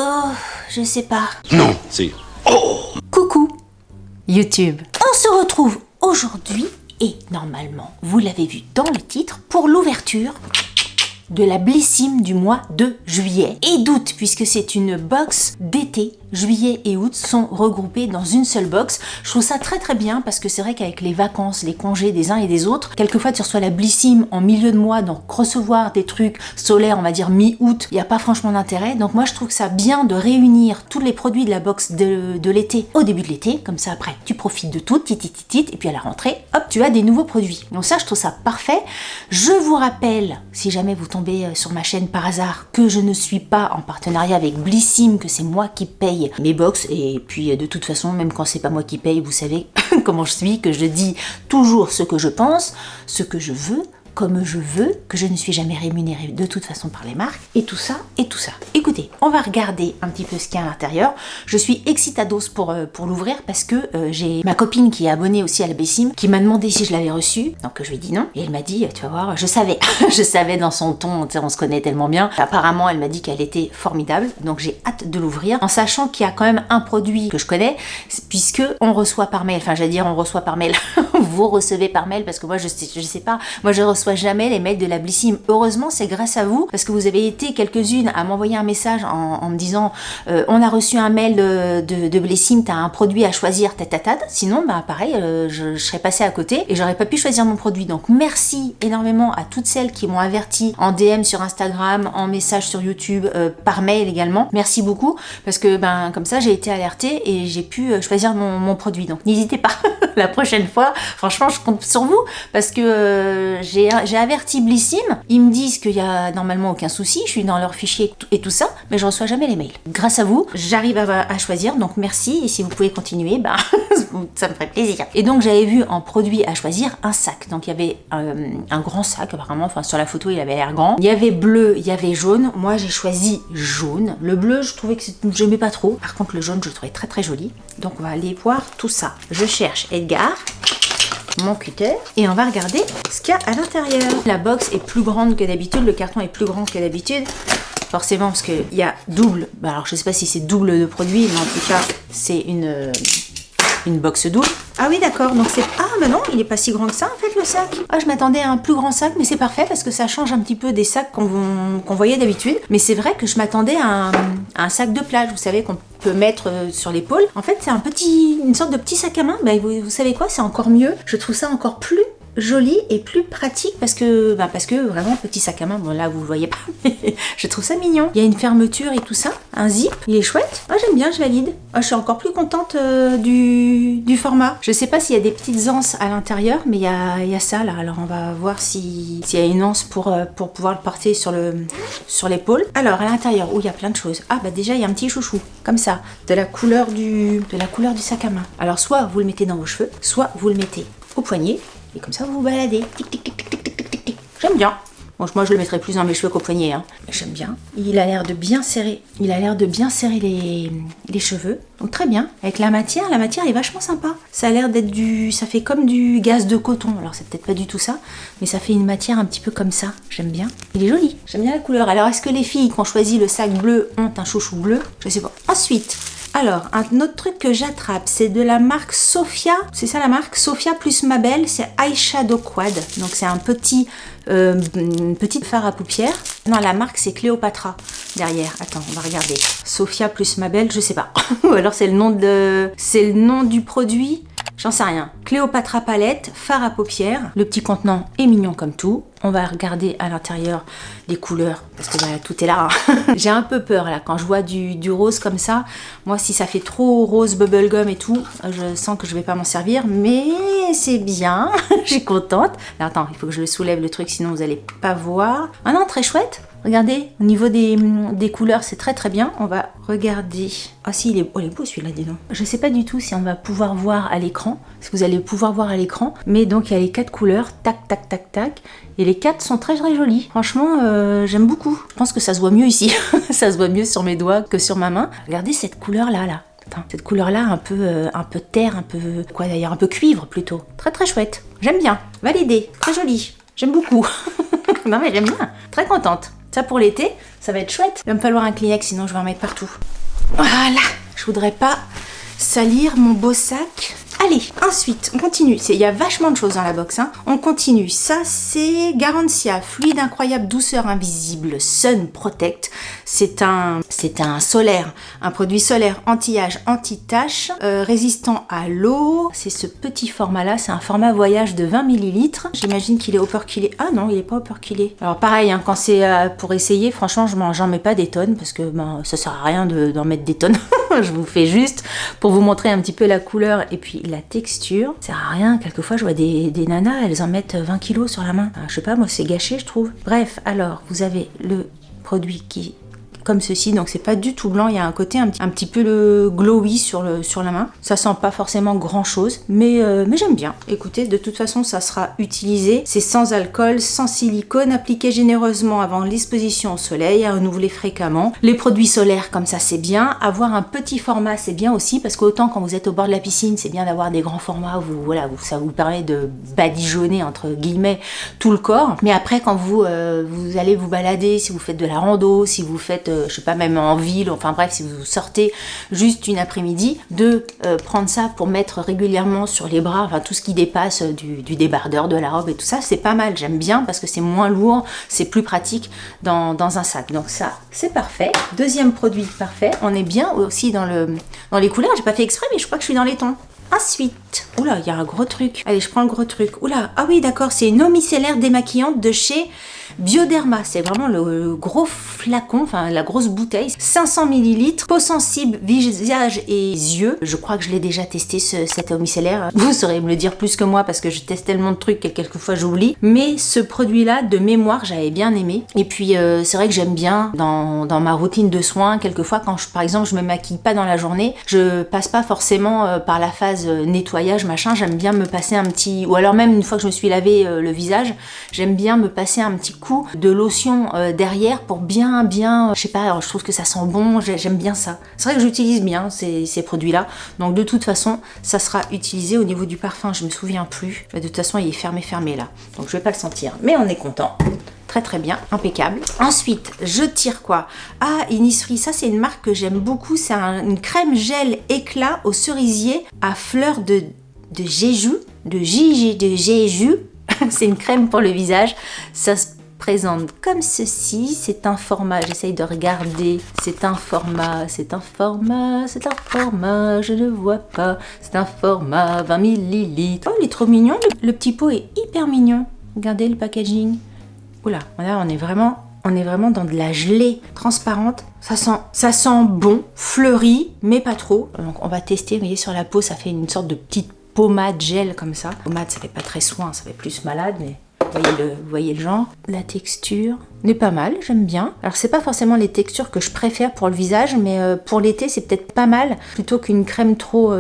Oh, je sais pas. Non, c'est... Coucou YouTube. On se retrouve aujourd'hui et normalement, vous l'avez vu dans le titre, pour l'ouverture de la Blissim du mois de juillet et d'août, puisque c'est une box d'été. Juillet et août sont regroupés dans une seule box. Je trouve ça très très bien parce que c'est vrai qu'avec les vacances, les congés des uns et des autres, quelquefois tu reçois la Blissim en milieu de mois, donc recevoir des trucs solaires, on va dire mi-août, il n'y a pas franchement d'intérêt. Donc moi je trouve ça bien de réunir tous les produits de la box de l'été au début de l'été, comme ça après tu profites de tout, et puis à la rentrée, hop, tu as des nouveaux produits. Donc ça je trouve ça parfait. Je vous rappelle, si jamais vous tombez sur ma chaîne par hasard, que je ne suis pas en partenariat avec Blissim, que c'est moi qui paye mes box, et puis de toute façon, même quand c'est pas moi qui paye, vous savez comment je suis, que je dis toujours ce que je pense, ce que je veux, comme je veux, que je ne suis jamais rémunérée de toute façon par les marques, et tout ça, et tout ça. Écoutez, on va regarder un petit peu ce qu'il y a à l'intérieur. Je suis excitados pour l'ouvrir parce que j'ai ma copine qui est abonnée aussi à la Blissim qui m'a demandé si je l'avais reçue, donc je lui ai dit non, et elle m'a dit, tu vas voir, je savais, je savais dans son ton, on se connaît tellement bien. Apparemment, elle m'a dit qu'elle était formidable, donc j'ai hâte de l'ouvrir, en sachant qu'il y a quand même un produit que je connais, puisque on reçoit par mail, enfin j'allais dire on reçoit par mail, vous recevez par mail, parce que moi je sais pas, moi je reçois jamais les mails de la Blissim. Heureusement, c'est grâce à vous, parce que vous avez été quelques-unes à m'envoyer un message en me disant on a reçu un mail de Blissim, t'as un produit à choisir, tatatata. Sinon, bah pareil, je serais passée à côté et j'aurais pas pu choisir mon produit. Donc merci énormément à toutes celles qui m'ont averti en DM sur Instagram, en message sur YouTube, par mail également. Merci beaucoup, parce que ben comme ça j'ai été alertée et j'ai pu choisir mon produit. Donc n'hésitez pas la prochaine fois. Franchement, je compte sur vous parce que j'ai averti Blissim. Ils me disent qu'il y a normalement aucun souci, je suis dans leur fichier et tout ça, mais je reçois jamais les mails. Grâce à vous, j'arrive à choisir, donc merci, et si vous pouvez continuer, ben ça me ferait plaisir. Et donc j'avais vu en produit à choisir un sac, donc il y avait un grand sac apparemment, enfin sur la photo il avait l'air grand. Il y avait bleu, il y avait jaune, moi j'ai choisi jaune. Le bleu je trouvais que j'aimais pas trop, par contre le jaune je le trouvais très très joli. Donc on va aller voir tout ça. Je cherche Edgar, mon cutter, et on va regarder ce qu'il y a à l'intérieur. La box est plus grande que d'habitude, le carton est plus grand que d'habitude, forcément parce qu'il y a double, alors je sais pas si c'est double de produit, mais en tout cas c'est une box double. Ah oui d'accord, donc c'est... Ah bah non, il est pas si grand que ça en fait le sac. Ah je m'attendais à un plus grand sac, mais c'est parfait parce que ça change un petit peu des sacs qu'on voyait d'habitude. Mais c'est vrai que je m'attendais à un sac de plage, vous savez, qu'on peut mettre sur l'épaule. En fait c'est une sorte de petit sac à main. Bah, vous savez quoi, c'est encore mieux. Je trouve ça encore plus joli et plus pratique parce que vraiment petit sac à main, bon là vous le voyez pas, mais je trouve ça mignon. Il y a une fermeture et tout ça, un zip, il est chouette. Ah j'aime bien, je valide. Ah, je suis encore plus contente du format. Je sais pas s'il y a des petites anses à l'intérieur, mais il y a ça là, alors on va voir s'il y a une anse pour pouvoir le porter sur l'épaule. Alors à l'intérieur, où il y a plein de choses. Ah bah déjà il y a un petit chouchou, comme ça, de la couleur du sac à main. Alors soit vous le mettez dans vos cheveux, soit vous le mettez au poignet, et comme ça vous vous baladez. Tic tic tic tic tic tic tic tic. J'aime bien. Bon, moi je le mettrais plus dans mes cheveux qu'au poignet, hein. J'aime bien. Il a l'air de bien serrer. Les cheveux. Donc très bien. Avec la matière est vachement sympa. Ça a l'air d'être ça fait comme du gaze de coton. Alors c'est peut-être pas du tout ça, mais ça fait une matière un petit peu comme ça. J'aime bien. Il est joli. J'aime bien la couleur. Alors est-ce que les filles qui ont choisi le sac bleu ont un chouchou bleu? Je sais pas. Ensuite, alors, un autre truc que j'attrape, c'est de la marque Sophia. C'est ça la marque? Sophia plus Mabel, c'est Eyeshadow Quad. Donc c'est une petite fard à paupières. Non, la marque c'est Cléopatra derrière. Attends, on va regarder. Sophia plus Mabel, je sais pas. Ou alors c'est le nom du produit. J'en sais rien. Cléopatra palette, fard à paupières. Le petit contenant est mignon comme tout. On va regarder à l'intérieur les couleurs, parce que bah, tout est là. Hein. J'ai un peu peur là, quand je vois du rose comme ça. Moi, si ça fait trop rose bubblegum et tout, je sens que je vais pas m'en servir. Mais c'est bien, je suis contente. Alors, attends, il faut que je le soulève le truc, sinon vous allez pas voir. Ah non, très chouette. Regardez, au niveau des couleurs, c'est très très bien. On va regarder. Ah si, il est beau celui-là, dis donc. Je sais pas du tout si on va pouvoir voir à l'écran, si vous allez pouvoir voir à l'écran. Mais donc, il y a les 4 couleurs, tac, tac, tac, tac. Et les 4 sont très très jolis. Franchement, j'aime beaucoup. Je pense que ça se voit mieux ici. Ça se voit mieux sur mes doigts que sur ma main. Regardez cette couleur-là, là. Attends, cette couleur-là, un peu terre, un peu... Quoi d'ailleurs? Un peu cuivre, plutôt. Très très chouette. J'aime bien. Validé. Très joli. J'aime beaucoup. Non mais j'aime bien. Très contente. Ça pour l'été, ça va être chouette. Il va me falloir un Kleenex, sinon je vais en mettre partout. Voilà, je voudrais pas salir mon beau sac. Allez, ensuite, on continue. Il y a vachement de choses dans la box. Hein. On continue. Ça, c'est Garancia, fluide incroyable, douceur invisible, Sun Protect. C'est un solaire, un produit solaire anti-âge, anti-tache, résistant à l'eau. C'est ce petit format-là. C'est un format voyage de 20 ml. J'imagine qu'il est upper killé. Ah non, il n'est pas upper killé. Alors pareil, hein, quand c'est pour essayer, franchement, j'en mets pas des tonnes parce que ça sert à rien d'en mettre des tonnes. Je vous fais juste pour vous montrer un petit peu la couleur et puis la texture. Ça sert à rien, quelquefois je vois des nanas, elles en mettent 20 kilos sur la main. Je sais pas, moi c'est gâché je trouve. Bref, alors vous avez le produit qui comme ceci, donc c'est pas du tout blanc, il y a un côté un petit peu le glowy sur la main. Ça sent pas forcément grand chose, mais j'aime bien. Écoutez, de toute façon ça sera utilisé, c'est sans alcool, sans silicone, appliqué généreusement avant l'exposition au soleil, à renouveler fréquemment. Les produits solaires comme ça c'est bien, avoir un petit format c'est bien aussi, parce qu'autant quand vous êtes au bord de la piscine, c'est bien d'avoir des grands formats où ça vous permet de badigeonner entre guillemets tout le corps, mais après quand vous allez vous balader, si vous faites de la rando, si vous faites je sais pas, même en ville, enfin bref, si vous sortez juste une après-midi, de prendre ça pour mettre régulièrement sur les bras, enfin tout ce qui dépasse du débardeur, de la robe et tout ça, c'est pas mal, j'aime bien parce que c'est moins lourd, c'est plus pratique dans un sac. Donc ça, c'est parfait. Deuxième produit parfait, on est bien aussi dans les couleurs, j'ai pas fait exprès, mais je crois que je suis dans les tons. Ensuite, oula, il y a un gros truc. Allez, je prends le gros truc. Oula, ah oui, d'accord, c'est une eau micellaire démaquillante de chez Bioderma. C'est vraiment le gros flacon, enfin la grosse bouteille. 500 ml, peau sensible, visage et yeux. Je crois que je l'ai déjà testé, cette eau micellaire. Vous saurez me le dire plus que moi parce que je teste tellement de trucs que quelquefois j'oublie. Mais ce produit-là, de mémoire, j'avais bien aimé. Et puis, c'est vrai que j'aime bien dans ma routine de soins. Quelquefois, quand par exemple, je me maquille pas dans la journée, je passe pas forcément par la phase nettoyage, machin. J'aime bien me passer un petit... Ou alors même une fois que je me suis lavé le visage, j'aime bien me passer un petit coup de lotion derrière pour bien, je sais pas, alors je trouve que ça sent bon, j'aime bien ça. C'est vrai que j'utilise bien ces produits-là, donc de toute façon, ça sera utilisé au niveau du parfum, je me souviens plus, mais de toute façon, il est fermé là, donc je vais pas le sentir, mais on est content. Très très bien, impeccable. Ensuite, je tire quoi? Ah, Innisfree, ça c'est une marque que j'aime beaucoup, c'est une crème gel éclat au cerisier à fleurs de Jeju, de Jeju. C'est une crème pour le visage, ça se présente comme ceci, c'est un format, j'essaye de regarder, c'est un format, je ne vois pas, c'est un format 20 ml. Oh, il est trop mignon, le petit pot est hyper mignon, regardez le packaging. Oula, là on est vraiment dans de la gelée transparente, ça sent bon, fleuri, mais pas trop. Donc on va tester, vous voyez sur la peau, ça fait une sorte de petite pommade gel comme ça. Pommade, ça fait pas très soin, ça fait plus malade, mais vous voyez le genre. La texture n'est pas mal, j'aime bien. Alors c'est pas forcément les textures que je préfère pour le visage, mais pour l'été c'est peut-être pas mal, plutôt qu'une crème trop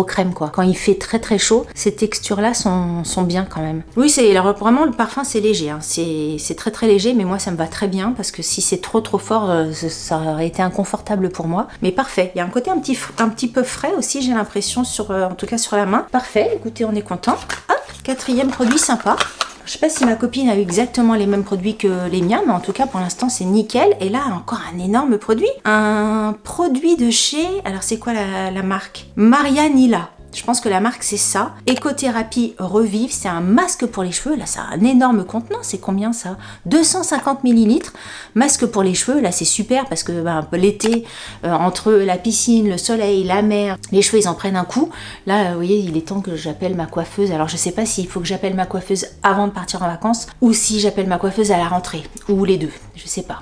crème quoi. Quand il fait très très chaud, ces textures là sont bien quand même. Oui, alors vraiment le parfum c'est léger, hein. C'est très très léger, mais moi ça me va très bien parce que si c'est trop fort, ça aurait été inconfortable pour moi. Mais parfait, il y a un côté un petit peu frais aussi, j'ai l'impression, en tout cas sur la main. Parfait, écoutez, on est content. Hop, quatrième produit sympa. Je sais pas si ma copine a eu exactement les mêmes produits que les miens, mais en tout cas pour l'instant c'est nickel. Et là encore un énorme produit. Un produit de chez... Alors c'est quoi la marque? Marianilla. Je pense que la marque c'est ça. Écothérapie Revive, c'est un masque pour les cheveux. Là c'est un énorme contenant, c'est combien ça? 250 ml. Masque pour les cheveux, là c'est super parce que l'été, entre la piscine, le soleil, la mer, les cheveux ils en prennent un coup. Là vous voyez, il est temps que j'appelle ma coiffeuse. Alors je sais pas s'il faut que j'appelle ma coiffeuse avant de partir en vacances ou si j'appelle ma coiffeuse à la rentrée, ou les deux, je sais pas.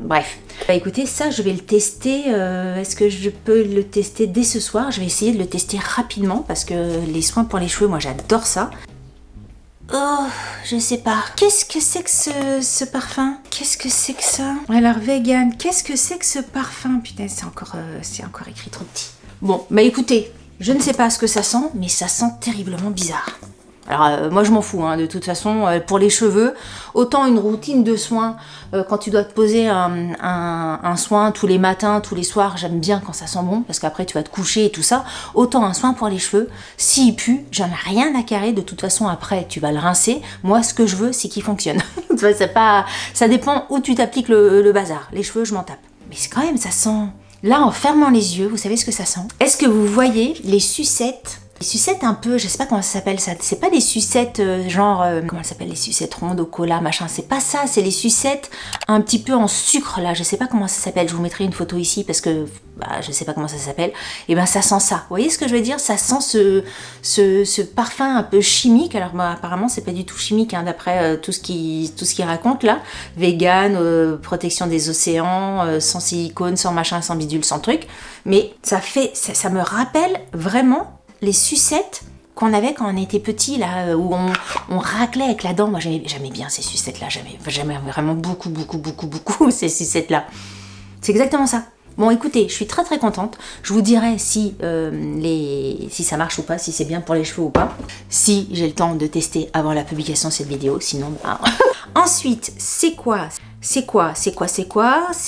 Bref. Écoutez, ça je vais le tester, est-ce que je peux le tester dès ce soir? Je vais essayer de le tester rapidement parce que les soins pour les cheveux, moi j'adore ça. Oh, je sais pas. Qu'est-ce que c'est que ce parfum? Qu'est-ce que c'est que ça? Alors vegan, qu'est-ce que c'est que ce parfum? Putain, c'est encore écrit trop petit. Bon, écoutez, je ne sais pas ce que ça sent, mais ça sent terriblement bizarre. Alors moi je m'en fous, hein, de toute façon, pour les cheveux, autant une routine de soins, quand tu dois te poser un soin tous les matins, tous les soirs, j'aime bien quand ça sent bon, parce qu'après tu vas te coucher et tout ça, autant un soin pour les cheveux, s'il pue, j'en ai rien à carrer, de toute façon après tu vas le rincer, moi ce que je veux c'est qu'il fonctionne. Ça dépend où tu t'appliques le bazar, les cheveux je m'en tape. Mais c'est quand même, ça sent... Là en fermant les yeux, vous savez ce que ça sent? Est-ce que vous voyez les sucettes? Les sucettes un peu, je sais pas comment ça s'appelle ça, c'est pas des sucettes genre, comment ça s'appelle, les sucettes rondes au cola, machin, c'est pas ça, c'est les sucettes un petit peu en sucre là, je sais pas comment ça s'appelle, je vous mettrai une photo ici parce que je sais pas comment ça s'appelle, et ben ça sent ça, vous voyez ce que je veux dire, ça sent ce parfum un peu chimique, alors apparemment c'est pas du tout chimique hein, d'après tout ce qu'il raconte là, vegan, protection des océans, sans silicone, sans machin, sans bidule, sans truc, mais ça me rappelle vraiment les sucettes qu'on avait quand on était petit, là, où on raclait avec la dent. Moi, j'aimais bien ces sucettes-là. J'aimais vraiment beaucoup ces sucettes-là. C'est exactement ça. Bon, écoutez, je suis très très contente. Je vous dirai si ça marche ou pas, si c'est bien pour les cheveux ou pas. Si j'ai le temps de tester avant la publication de cette vidéo, sinon... Ensuite, c'est quoi ? C'est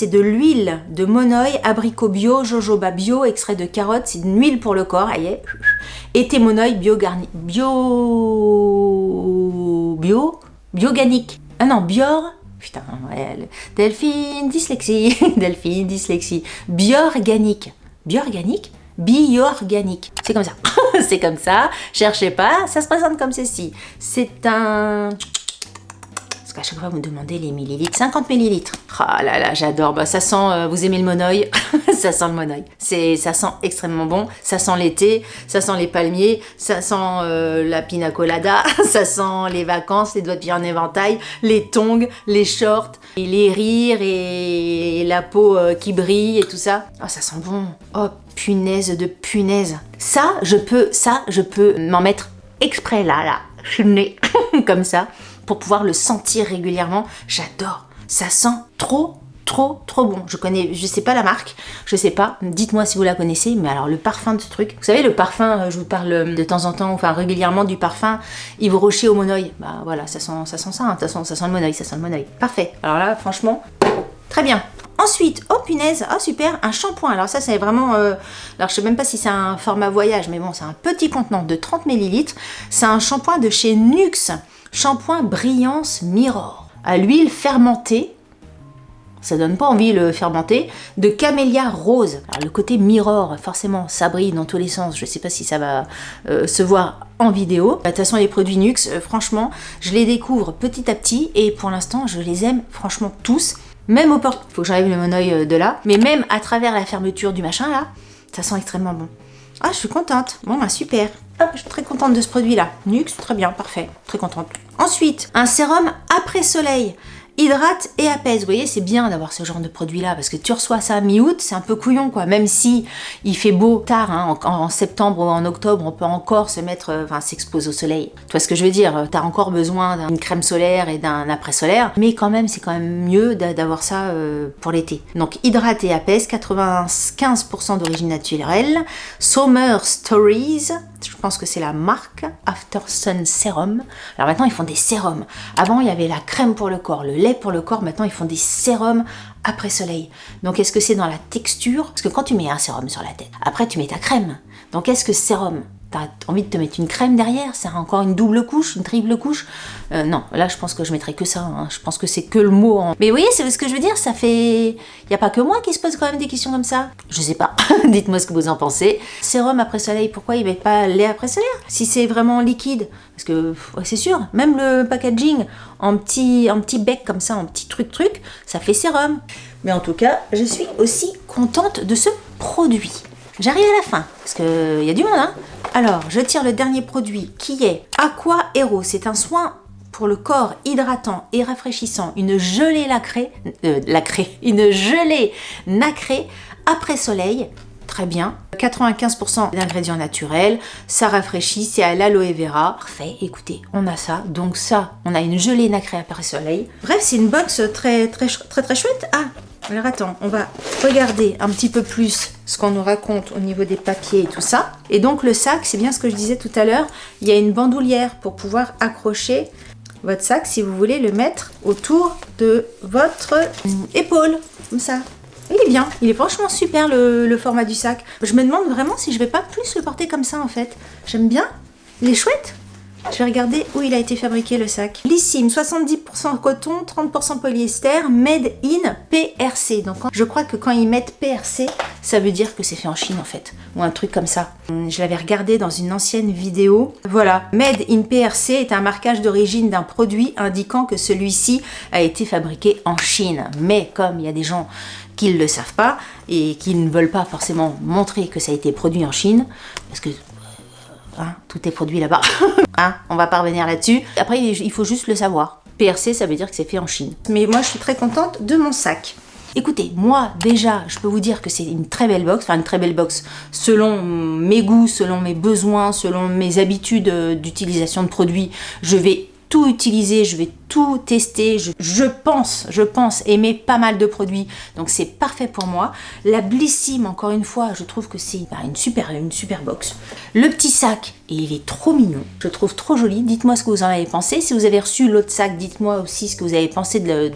de l'huile de monoï, abricot bio, jojoba bio, extrait de carotte. C'est une huile pour le corps, aïe. Et thé monoï bioganique. Ah non, Bior... Putain, ouais, Delphine, dyslexie. Biorganique. Biorganique. C'est comme ça. C'est comme ça. Cherchez pas. Ça se présente comme ceci. C'est un... Parce qu'à chaque fois, vous me demandez les millilitres. 50 millilitres. Ah là là, j'adore. Bah, ça sent... vous aimez le monoï? Ça sent le monoï. Ça sent extrêmement bon. Ça sent l'été. Ça sent les palmiers. Ça sent la pina colada. Ça sent les vacances, les doigts de pied en éventail, les tongs, les shorts, et les rires et la peau qui brille et tout ça. Oh, ça sent bon. Oh, punaise de punaise. Ça, je peux m'en mettre exprès là, sur le nez, comme ça, pour pouvoir le sentir régulièrement. J'adore. Ça sent trop bon. Je sais pas la marque, je sais pas. Dites-moi si vous la connaissez, mais alors le parfum de ce truc. Vous savez, le parfum, je vous parle de temps en temps, enfin régulièrement du parfum Yves Rocher au monoï. Bah voilà, ça sent ça, hein. Ça sent le monoï, Parfait. Alors là, franchement, très bien. Ensuite, oh punaise, oh super, un shampoing. Alors ça, c'est vraiment... alors je sais même pas si c'est un format voyage, mais bon, c'est un petit contenant de 30 ml. C'est un shampoing de chez Nuxe. Shampoing Brillance Mirror. À l'huile fermentée. Ça donne pas envie le fermenté, de camélia rose. Alors le côté mirror, forcément, ça brille dans tous les sens. Je sais pas si ça va se voir en vidéo. De toute façon, les produits Nuxe, franchement, je les découvre petit à petit et pour l'instant, je les aime franchement tous. Même au porte, faut que j'enlève le monoï de là, mais même à travers la fermeture du machin là, ça sent extrêmement bon. Ah, je suis contente. Bon, bah super. Ah, je suis très contente de ce produit-là. Nuxe, très bien, parfait. Très contente. Ensuite, un sérum après soleil. Hydrate et apaise. Vous voyez, c'est bien d'avoir ce genre de produit-là parce que tu reçois ça mi-août, c'est un peu couillon quoi. Même si il fait beau tard, hein, en septembre ou en octobre, on peut encore se mettre, s'exposer au soleil. Tu vois ce que je veux dire? T'as encore besoin d'une crème solaire et d'un après-solaire, mais quand même, c'est quand même mieux d'avoir ça pour l'été. Donc, hydrate et apaise, 95% d'origine naturelle. Summer Stories. Je pense que c'est la marque After Sun Serum. Alors maintenant, ils font des sérums. Avant, il y avait la crème pour le corps, le lait pour le corps. Maintenant, ils font des sérums après soleil. Donc, est-ce que c'est dans la texture? Parce que quand tu mets un sérum sur la tête, après, tu mets ta crème. Donc, est-ce que sérum, t'as envie de te mettre une crème derrière? C'est encore une double couche, une triple couche? Non, là, je pense que je mettrais que ça. Hein. Je pense que c'est que le mot. Mais vous voyez, c'est ce que je veux dire. Ça fait... Il n'y a pas que moi qui se pose quand même des questions comme ça. Je sais pas. Dites-moi ce que vous en pensez. Sérum après soleil, pourquoi il met pas lait après solaire? Si c'est vraiment liquide. Parce que, ouais, c'est sûr, même le packaging en petit bec comme ça, en petit truc, ça fait sérum. Mais en tout cas, je suis aussi contente de ce produit. J'arrive à la fin, parce qu'il y a du monde, hein. Alors, je tire le dernier produit qui est Aqua Hero. C'est un soin pour le corps hydratant et rafraîchissant. Une gelée nacrée après soleil. Très bien. 95% d'ingrédients naturels. Ça rafraîchit, c'est à l'aloe vera. Parfait, écoutez, on a ça. Donc ça, on a une gelée nacrée après soleil. Bref, c'est une box très chouette. Ah, Alors attends, on va regarder un petit peu plus ce qu'on nous raconte au niveau des papiers et tout ça. Et donc le sac, c'est bien ce que je disais tout à l'heure, il y a une bandoulière pour pouvoir accrocher votre sac si vous voulez le mettre autour de votre épaule, comme ça. Il est bien, il est franchement super le format du sac. Je me demande vraiment si je vais pas plus le porter comme ça en fait. J'aime bien, il est chouette. Je vais regarder où il a été fabriqué le sac. Blissim, 70% coton, 30% polyester, made in PRC. Donc je crois que quand ils mettent PRC, ça veut dire que c'est fait en Chine en fait. Ou un truc comme ça. Je l'avais regardé dans une ancienne vidéo. Voilà, made in PRC est un marquage d'origine d'un produit indiquant que celui-ci a été fabriqué en Chine. Mais comme il y a des gens qui ne le savent pas et qui ne veulent pas forcément montrer que ça a été produit en Chine, parce que tout est produit là-bas. On va pas revenir là-dessus. Après, il faut juste le savoir. PRC, ça veut dire que c'est fait en Chine. Mais moi, je suis très contente de mon sac. Écoutez, moi, déjà, je peux vous dire que c'est une très belle box. Enfin, une très belle box selon mes goûts, selon mes besoins, selon mes habitudes d'utilisation de produits. Je vais tout utiliser, je vais tout tester, je pense aimer pas mal de produits, donc c'est parfait pour moi. La Blissim, encore une fois, je trouve que c'est une super box. Le petit sac, il est trop mignon, je le trouve trop joli. Dites-moi ce que vous en avez pensé. Si vous avez reçu l'autre sac, dites-moi aussi ce que vous avez pensé de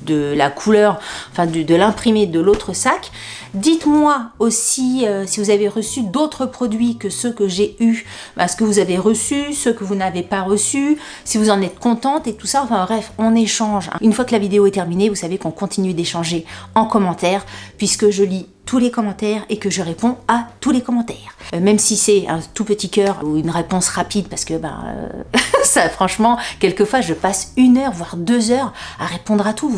la couleur, enfin de l'imprimé de l'autre sac. Dites-moi aussi si vous avez reçu d'autres produits que ceux que j'ai eus, ce que vous avez reçu, ceux que vous n'avez pas reçus, si vous en êtes contente et tout ça. Enfin bref, on échange. Une fois que la vidéo est terminée, vous savez qu'on continue d'échanger en commentaire puisque je lis tous les commentaires et que je réponds à tous les commentaires. Même si c'est un tout petit cœur ou une réponse rapide parce que ça franchement, quelquefois je passe 1 heure voire 2 heures à répondre à tout.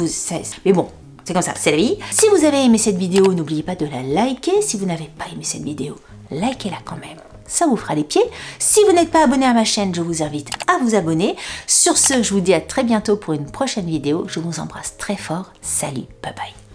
Mais bon, c'est comme ça, c'est la vie. Si vous avez aimé cette vidéo, n'oubliez pas de la liker. Si vous n'avez pas aimé cette vidéo, likez-la quand même. Ça vous fera les pieds. Si vous n'êtes pas abonné à ma chaîne, je vous invite à vous abonner. Sur ce, je vous dis à très bientôt pour une prochaine vidéo. Je vous embrasse très fort. Salut, bye bye.